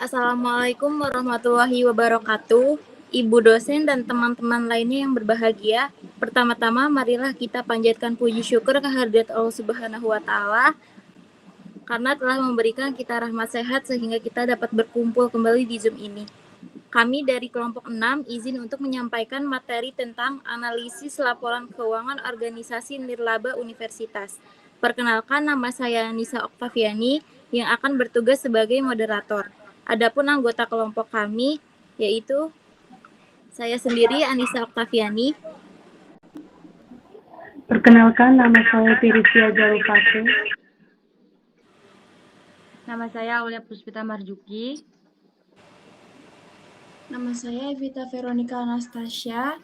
Assalamualaikum warahmatullahi wabarakatuh. Ibu dosen dan teman-teman lainnya yang berbahagia. Pertama-tama marilah kita panjatkan puji syukur kehadirat Allah Subhanahu wa taala karena telah memberikan kita rahmat sehat sehingga kita dapat berkumpul kembali di Zoom ini. Kami dari kelompok 6 izin untuk menyampaikan materi tentang analisis laporan keuangan organisasi nirlaba universitas. Perkenalkan, nama saya Nisa Oktaviani yang akan bertugas sebagai moderator. Adapun anggota kelompok kami yaitu saya sendiri Anissa Oktaviani. Perkenalkan, nama saya Tirisia Jalufatu. Nama saya Aulia Puspita Marjuki. Nama saya Evita Veronica Anastasia.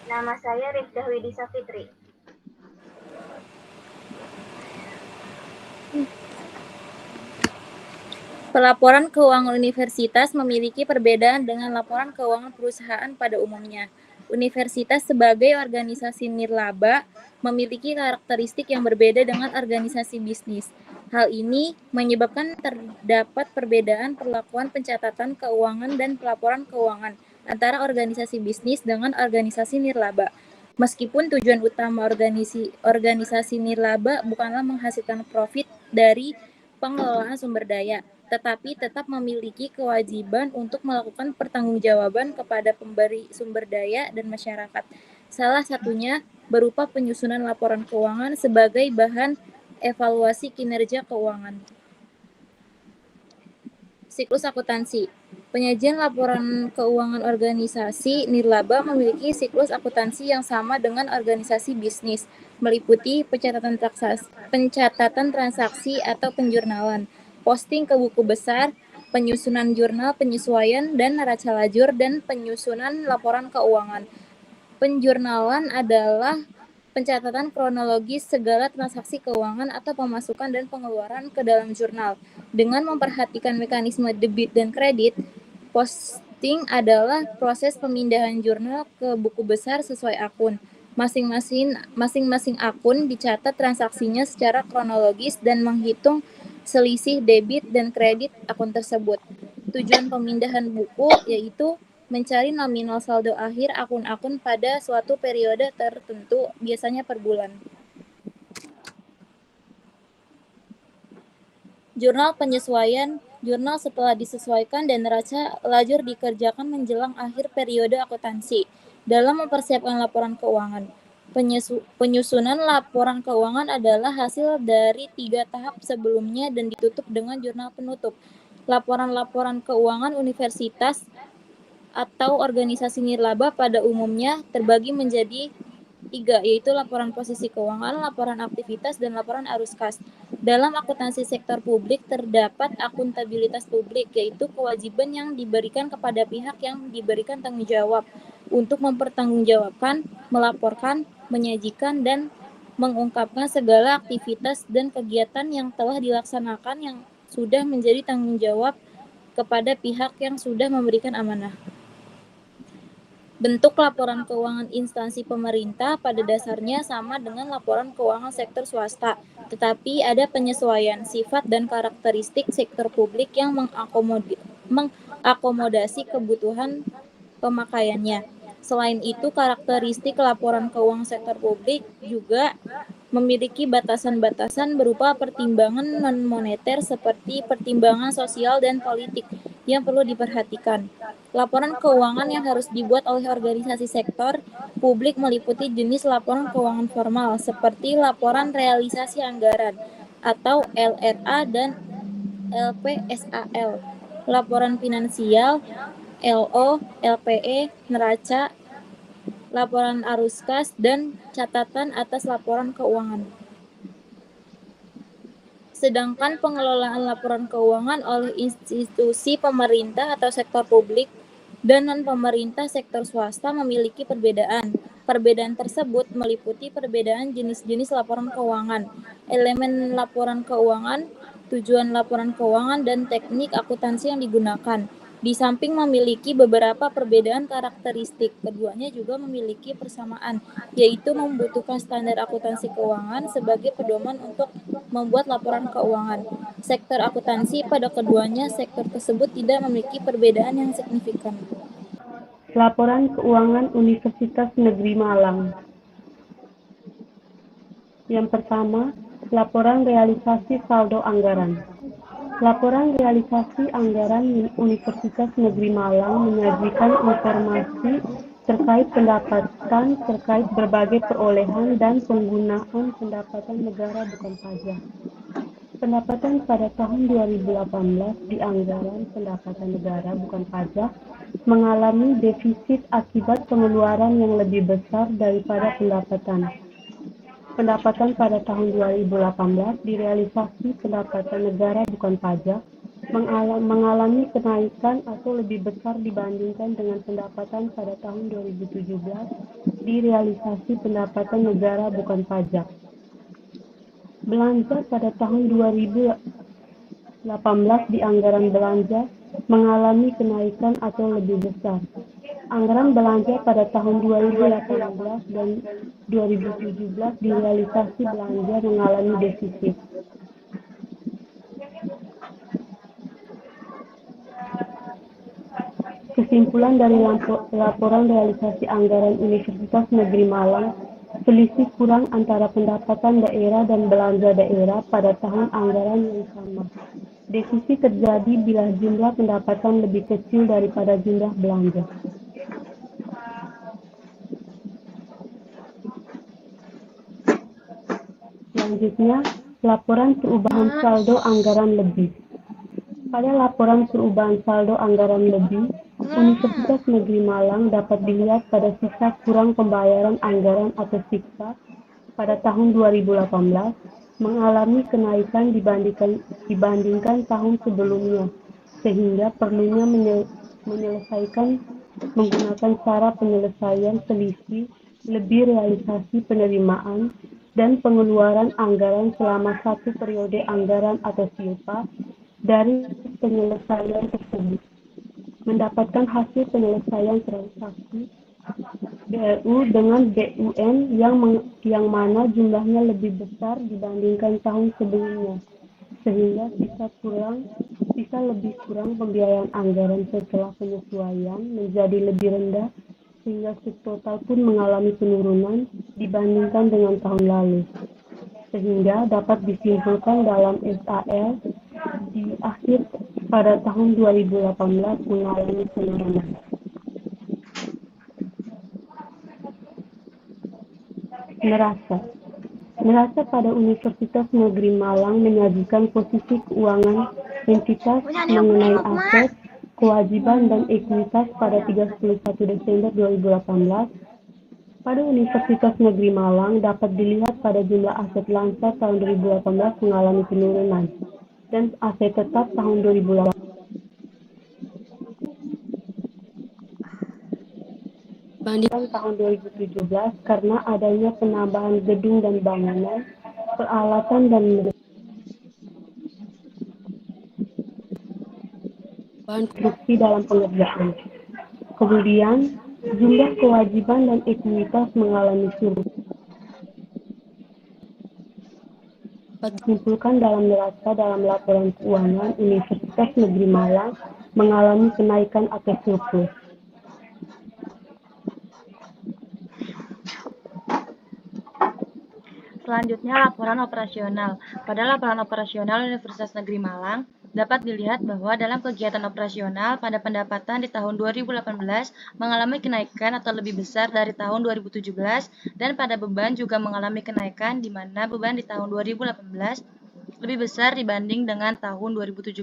Nama saya Rifdah Widisa Fitri. Pelaporan keuangan universitas memiliki perbedaan dengan laporan keuangan perusahaan pada umumnya. Universitas sebagai organisasi nirlaba memiliki karakteristik yang berbeda dengan organisasi bisnis. Hal ini menyebabkan terdapat perbedaan perlakuan pencatatan keuangan dan pelaporan keuangan antara organisasi bisnis dengan organisasi nirlaba. Meskipun tujuan utama organisasi nirlaba bukanlah menghasilkan profit dari pengelolaan sumber daya, tetapi tetap memiliki kewajiban untuk melakukan pertanggungjawaban kepada pemberi sumber daya dan masyarakat. Salah satunya berupa penyusunan laporan keuangan sebagai bahan evaluasi kinerja keuangan. Siklus akuntansi. Penyajian laporan keuangan organisasi nirlaba memiliki siklus akuntansi yang sama dengan organisasi bisnis, meliputi pencatatan transaksi atau penjurnalan, posting ke buku besar, penyusunan jurnal penyesuaian dan neraca lajur, dan penyusunan laporan keuangan. Penjurnalan adalah pencatatan kronologis segala transaksi keuangan atau pemasukan dan pengeluaran ke dalam jurnal. Dengan memperhatikan mekanisme debit dan kredit, posting adalah proses pemindahan jurnal ke buku besar sesuai akun. Masing-masing akun dicatat transaksinya secara kronologis dan menghitung selisih debit dan kredit akun tersebut. Tujuan pemindahan buku yaitu mencari nominal saldo akhir akun-akun pada suatu periode tertentu, biasanya per bulan. Jurnal penyesuaian. Jurnal setelah disesuaikan dan neraca lajur dikerjakan menjelang akhir periode akuntansi dalam mempersiapkan laporan keuangan. Penyusunan laporan keuangan adalah hasil dari 3 tahap sebelumnya dan ditutup dengan jurnal penutup. Laporan-laporan keuangan universitas atau organisasi nirlaba pada umumnya terbagi menjadi 3, yaitu laporan posisi keuangan, laporan aktivitas, dan laporan arus kas. Dalam akuntansi sektor publik terdapat akuntabilitas publik, yaitu kewajiban yang diberikan kepada pihak yang diberikan tanggung jawab untuk mempertanggungjawabkan, melaporkan, menyajikan, dan mengungkapkan segala aktivitas dan kegiatan yang telah dilaksanakan yang sudah menjadi tanggung jawab kepada pihak yang sudah memberikan amanah. Bentuk laporan keuangan instansi pemerintah pada dasarnya sama dengan laporan keuangan sektor swasta, tetapi ada penyesuaian sifat dan karakteristik sektor publik yang mengakomodasi kebutuhan pemakaiannya. Selain itu, karakteristik laporan keuangan sektor publik juga memiliki batasan-batasan berupa pertimbangan non-moneter seperti pertimbangan sosial dan politik yang perlu diperhatikan. Laporan keuangan yang harus dibuat oleh organisasi sektor publik meliputi jenis laporan keuangan formal seperti laporan realisasi anggaran atau LRA dan LPSAL, laporan finansial, LO, LPE, neraca, laporan arus kas, dan catatan atas laporan keuangan. Sedangkan pengelolaan laporan keuangan oleh institusi pemerintah atau sektor publik dan non-pemerintah sektor swasta memiliki perbedaan. Perbedaan tersebut meliputi perbedaan jenis-jenis laporan keuangan, elemen laporan keuangan, tujuan laporan keuangan, dan teknik akuntansi yang digunakan. Di samping memiliki beberapa perbedaan karakteristik, keduanya juga memiliki persamaan, yaitu membutuhkan standar akuntansi keuangan sebagai pedoman untuk membuat laporan keuangan. Sektor akuntansi pada keduanya sektor tersebut tidak memiliki perbedaan yang signifikan. Laporan Keuangan Universitas Negeri Malang. Yang pertama, laporan realisasi saldo anggaran. Laporan realisasi anggaran Universitas Negeri Malang menyajikan informasi terkait pendapatan terkait berbagai perolehan dan penggunaan pendapatan negara bukan pajak. Pendapatan pada tahun 2018 di anggaran pendapatan negara bukan pajak mengalami defisit akibat pengeluaran yang lebih besar daripada pendapatan. Pendapatan pada tahun 2018 di realisasi pendapatan negara bukan pajak mengalami kenaikan atau lebih besar dibandingkan dengan pendapatan pada tahun 2017 di realisasi pendapatan negara bukan pajak. Belanja pada tahun 2018 di anggaran belanja mengalami kenaikan atau lebih besar. Anggaran belanja pada tahun 2018 dan 2017 di realisasi belanja mengalami defisit. Kesimpulan dari laporan realisasi anggaran Universitas Negeri Malang, selisih kurang antara pendapatan daerah dan belanja daerah pada tahun anggaran yang sama. Defisit terjadi bila jumlah pendapatan lebih kecil daripada jumlah belanja. Selanjutnya, laporan perubahan saldo anggaran lebih. Pada laporan perubahan saldo anggaran lebih, Universitas Negeri Malang dapat dilihat pada sisa kurang pembayaran anggaran atau siksa pada tahun 2018 mengalami kenaikan dibandingkan tahun sebelumnya, sehingga perlunya menyelesaikan menggunakan cara penyelesaian selisih lebih realisasi penerimaan dan pengeluaran anggaran selama satu periode anggaran atau silpa dari penyelesaian tersebut. Mendapatkan hasil penyelesaian transaksi BLU dengan BUN yang mana jumlahnya lebih besar dibandingkan tahun sebelumnya, sehingga sisa lebih kurang pembiayaan anggaran setelah penyesuaian menjadi lebih rendah, sehingga subtotal pun mengalami penurunan dibandingkan dengan tahun lalu, sehingga dapat disimpulkan dalam SAL di akhir pada tahun 2018 mengalami penurunan. Neraca pada Universitas Negeri Malang menyajikan posisi keuangan entitas mengenai aset, kewajiban, dan ekuitas pada 31 Desember 2018. Pada Universitas Negeri Malang dapat dilihat pada jumlah aset lancar tahun 2018 mengalami penurunan, dan aset tetap tahun 2018 dibandingkan tahun 2017 karena adanya penambahan gedung dan bangunan, peralatan dan bahan konstruksi dalam pengerjaan. Kemudian, jumlah kewajiban dan ekuitas mengalami surut. Disimpulkan dalam neraca dalam laporan keuangan Universitas Negeri Malang mengalami kenaikan atau surplus. Selanjutnya, laporan operasional. Pada laporan operasional Universitas Negeri Malang, dapat dilihat bahwa dalam kegiatan operasional pada pendapatan di tahun 2018 mengalami kenaikan atau lebih besar dari tahun 2017, dan pada beban juga mengalami kenaikan di mana beban di tahun 2018 lebih besar dibanding dengan tahun 2017,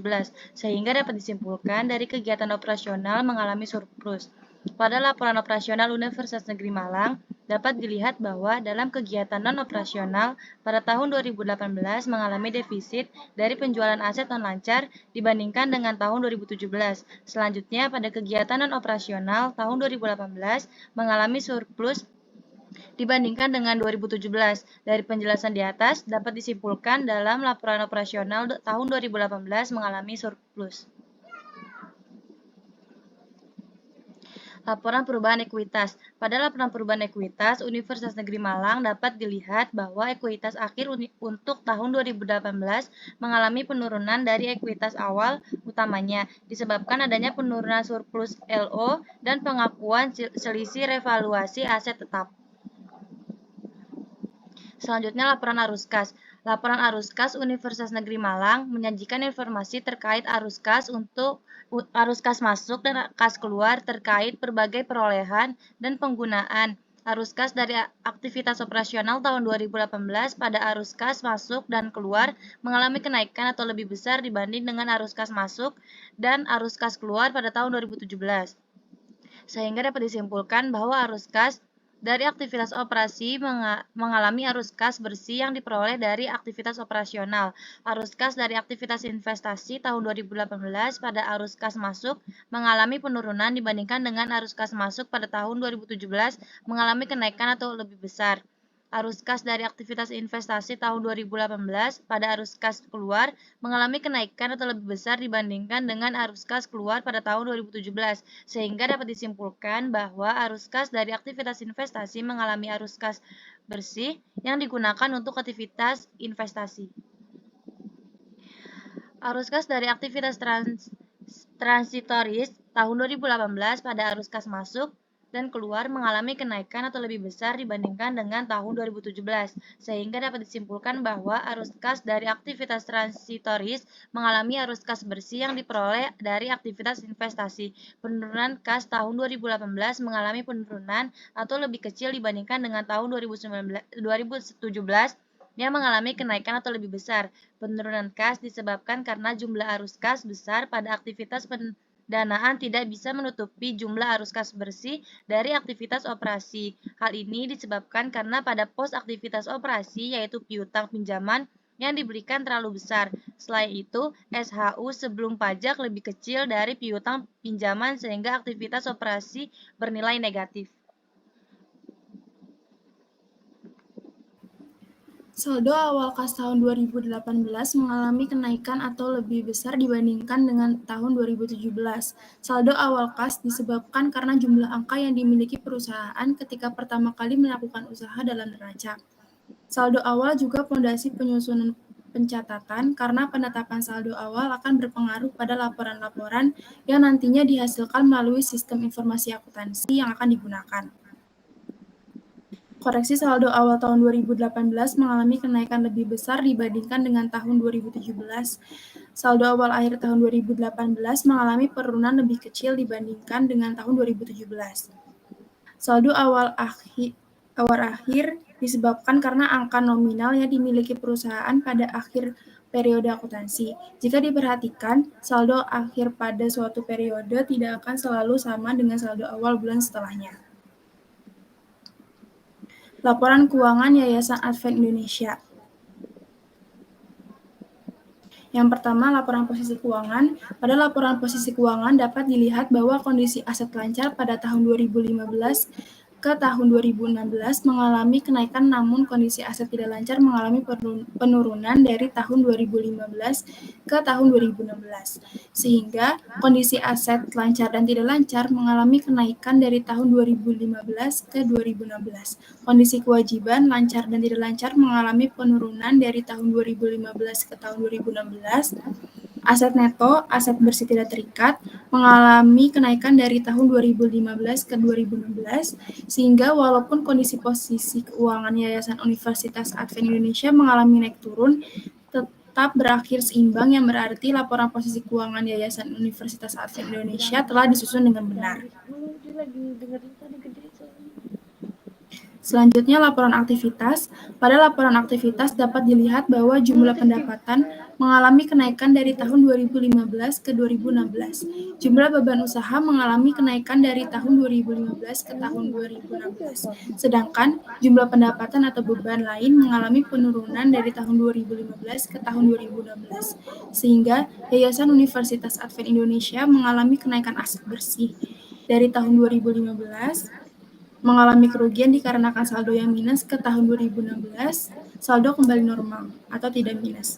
sehingga dapat disimpulkan dari kegiatan operasional mengalami surplus. Pada laporan operasional Universitas Negeri Malang, dapat dilihat bahwa dalam kegiatan non-operasional pada tahun 2018 mengalami defisit dari penjualan aset non-lancar dibandingkan dengan tahun 2017. Selanjutnya, pada kegiatan non-operasional tahun 2018 mengalami surplus dibandingkan dengan 2017. Dari penjelasan di atas, dapat disimpulkan dalam laporan operasional tahun 2018 mengalami surplus. Laporan perubahan ekuitas. Pada laporan perubahan ekuitas, Universitas Negeri Malang dapat dilihat bahwa ekuitas akhir untuk tahun 2018 mengalami penurunan dari ekuitas awal utamanya, disebabkan adanya penurunan surplus LO dan pengakuan selisih revaluasi aset tetap. Selanjutnya laporan arus kas. Laporan arus kas Universitas Negeri Malang menyajikan informasi terkait arus kas untuk arus kas masuk dan kas keluar terkait berbagai perolehan dan penggunaan arus kas dari aktivitas operasional tahun 2018 pada arus kas masuk dan keluar mengalami kenaikan atau lebih besar dibanding dengan arus kas masuk dan arus kas keluar pada tahun 2017. Sehingga dapat disimpulkan bahwa arus kas dari aktivitas operasi mengalami arus kas bersih yang diperoleh dari aktivitas operasional. Arus kas dari aktivitas investasi tahun 2018 pada arus kas masuk mengalami penurunan dibandingkan dengan arus kas masuk pada tahun 2017 mengalami kenaikan atau lebih besar. Arus kas dari aktivitas investasi tahun 2018 pada arus kas keluar mengalami kenaikan atau lebih besar dibandingkan dengan arus kas keluar pada tahun 2017, sehingga dapat disimpulkan bahwa arus kas dari aktivitas investasi mengalami arus kas bersih yang digunakan untuk aktivitas investasi. Arus kas dari aktivitas transitoris tahun 2018 pada arus kas masuk dan keluar mengalami kenaikan atau lebih besar dibandingkan dengan tahun 2017, sehingga dapat disimpulkan bahwa arus kas dari aktivitas transitoris mengalami arus kas bersih yang diperoleh dari aktivitas investasi. Penurunan kas tahun 2018 mengalami penurunan atau lebih kecil dibandingkan dengan tahun 2017 yang mengalami kenaikan atau lebih besar. Penurunan kas disebabkan karena jumlah arus kas besar pada aktivitas pendanaan tidak bisa menutupi jumlah arus kas bersih dari aktivitas operasi. Hal ini disebabkan karena pada pos aktivitas operasi yaitu piutang pinjaman yang diberikan terlalu besar. Selain itu, SHU sebelum pajak lebih kecil dari piutang pinjaman sehingga aktivitas operasi bernilai negatif. Saldo awal kas tahun 2018 mengalami kenaikan atau lebih besar dibandingkan dengan tahun 2017. Saldo awal kas disebabkan karena jumlah angka yang dimiliki perusahaan ketika pertama kali melakukan usaha dalam neraca. Saldo awal juga fondasi penyusunan pencatatan karena penetapan saldo awal akan berpengaruh pada laporan-laporan yang nantinya dihasilkan melalui sistem informasi akuntansi yang akan digunakan. Koreksi saldo awal tahun 2018 mengalami kenaikan lebih besar dibandingkan dengan tahun 2017. Saldo awal akhir tahun 2018 mengalami penurunan lebih kecil dibandingkan dengan tahun 2017. Saldo awal akhir disebabkan karena angka nominal yang dimiliki perusahaan pada akhir periode akuntansi. Jika diperhatikan, saldo akhir pada suatu periode tidak akan selalu sama dengan saldo awal bulan setelahnya. Laporan Keuangan Yayasan Advent Indonesia. Yang pertama, laporan posisi keuangan. Pada laporan posisi keuangan dapat dilihat bahwa kondisi aset lancar pada tahun 2015 ke tahun 2016 mengalami kenaikan, namun kondisi aset tidak lancar mengalami penurunan dari tahun 2015 ke tahun 2016. Sehingga kondisi aset lancar dan tidak lancar mengalami kenaikan dari tahun 2015 ke 2016. Kondisi kewajiban lancar dan tidak lancar mengalami penurunan dari tahun 2015 ke tahun 2016. Aset neto, aset bersih tidak terikat, mengalami kenaikan dari tahun 2015 ke 2016, sehingga walaupun kondisi posisi keuangan Yayasan Universitas Advent Indonesia mengalami naik turun, tetap berakhir seimbang, yang berarti laporan posisi keuangan Yayasan Universitas Advent Indonesia telah disusun dengan benar. Selanjutnya, laporan aktivitas. Pada laporan aktivitas dapat dilihat bahwa jumlah pendapatan mengalami kenaikan dari tahun 2015 ke 2016. Jumlah beban usaha mengalami kenaikan dari tahun 2015 ke tahun 2016. Sedangkan jumlah pendapatan atau beban lain mengalami penurunan dari tahun 2015 ke tahun 2016. Sehingga Yayasan Universitas Advent Indonesia mengalami kenaikan aset bersih. Dari tahun 2015, mengalami kerugian dikarenakan saldo yang minus, ke tahun 2016, saldo kembali normal atau tidak minus.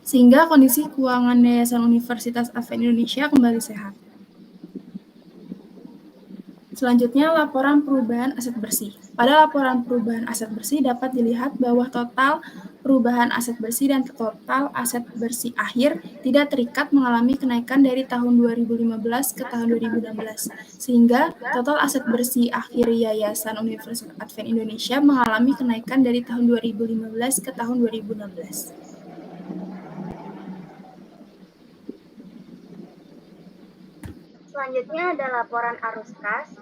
Sehingga kondisi keuangan Yayasan Universitas Advent Indonesia kembali sehat. Selanjutnya, laporan perubahan aset bersih. Pada laporan perubahan aset bersih dapat dilihat bahwa total perubahan aset bersih dan total aset bersih akhir tidak terikat mengalami kenaikan dari tahun 2015 ke tahun 2016, sehingga total aset bersih akhir Yayasan Universitas Advent Indonesia mengalami kenaikan dari tahun 2015 ke tahun 2016. Selanjutnya ada laporan arus kas.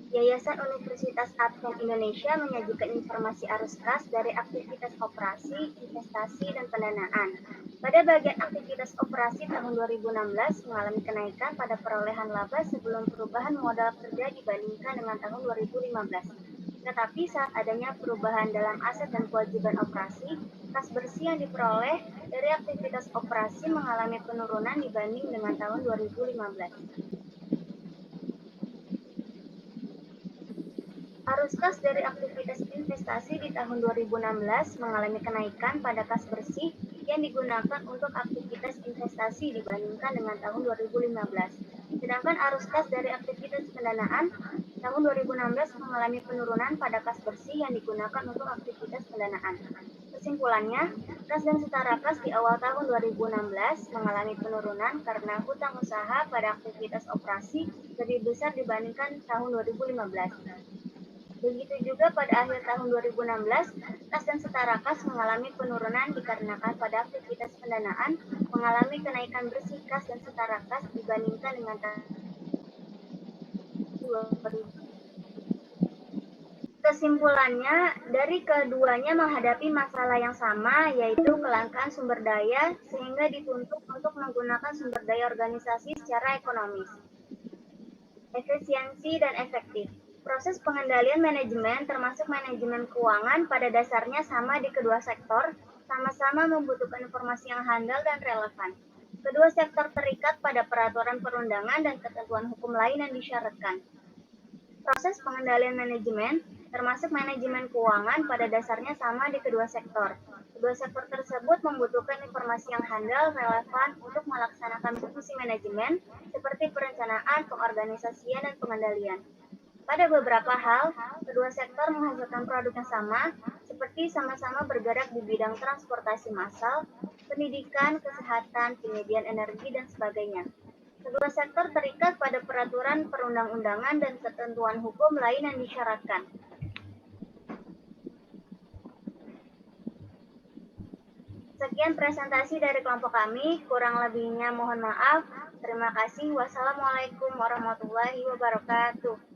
Yayasan Universitas Advent Indonesia menyajikan informasi arus kas dari aktivitas operasi, investasi, dan pendanaan. Pada bagian aktivitas operasi tahun 2016 mengalami kenaikan pada perolehan laba sebelum perubahan modal kerja dibandingkan dengan tahun 2015. Tetapi saat adanya perubahan dalam aset dan kewajiban operasi, kas bersih yang diperoleh dari aktivitas operasi mengalami penurunan dibanding dengan tahun 2015. Arus kas dari aktivitas investasi di tahun 2016 mengalami kenaikan pada kas bersih yang digunakan untuk aktivitas investasi dibandingkan dengan tahun 2015. Sedangkan arus kas dari aktivitas pendanaan tahun 2016 mengalami penurunan pada kas bersih yang digunakan untuk aktivitas pendanaan. Kesimpulannya, kas dan setara kas di awal tahun 2016 mengalami penurunan karena hutang usaha pada aktivitas operasi lebih besar dibandingkan tahun 2015. Begitu juga pada akhir tahun 2016, kas dan setara kas mengalami penurunan dikarenakan pada aktivitas pendanaan mengalami kenaikan bersih kas dan setara kas dibandingkan dengan tahun 2000. Kesimpulannya, dari keduanya menghadapi masalah yang sama, yaitu kelangkaan sumber daya, sehingga dituntut untuk menggunakan sumber daya organisasi secara ekonomis, efisiensi, dan efektif. Proses pengendalian manajemen termasuk manajemen keuangan pada dasarnya sama di kedua sektor, sama-sama membutuhkan informasi yang handal dan relevan. Kedua sektor terikat pada peraturan perundangan dan ketentuan hukum lain yang disyaratkan. Proses pengendalian manajemen termasuk manajemen keuangan pada dasarnya sama di kedua sektor. Kedua sektor tersebut membutuhkan informasi yang handal, relevan untuk melaksanakan fungsi manajemen seperti perencanaan, pengorganisasian, dan pengendalian. Pada beberapa hal, kedua sektor menghasilkan produk yang sama, seperti sama-sama bergerak di bidang transportasi massal, pendidikan, kesehatan, penyediaan energi, dan sebagainya. Kedua sektor terikat pada peraturan perundang-undangan dan ketentuan hukum lain yang disyaratkan. Sekian presentasi dari kelompok kami, kurang lebihnya mohon maaf. Terima kasih. Wassalamualaikum warahmatullahi wabarakatuh.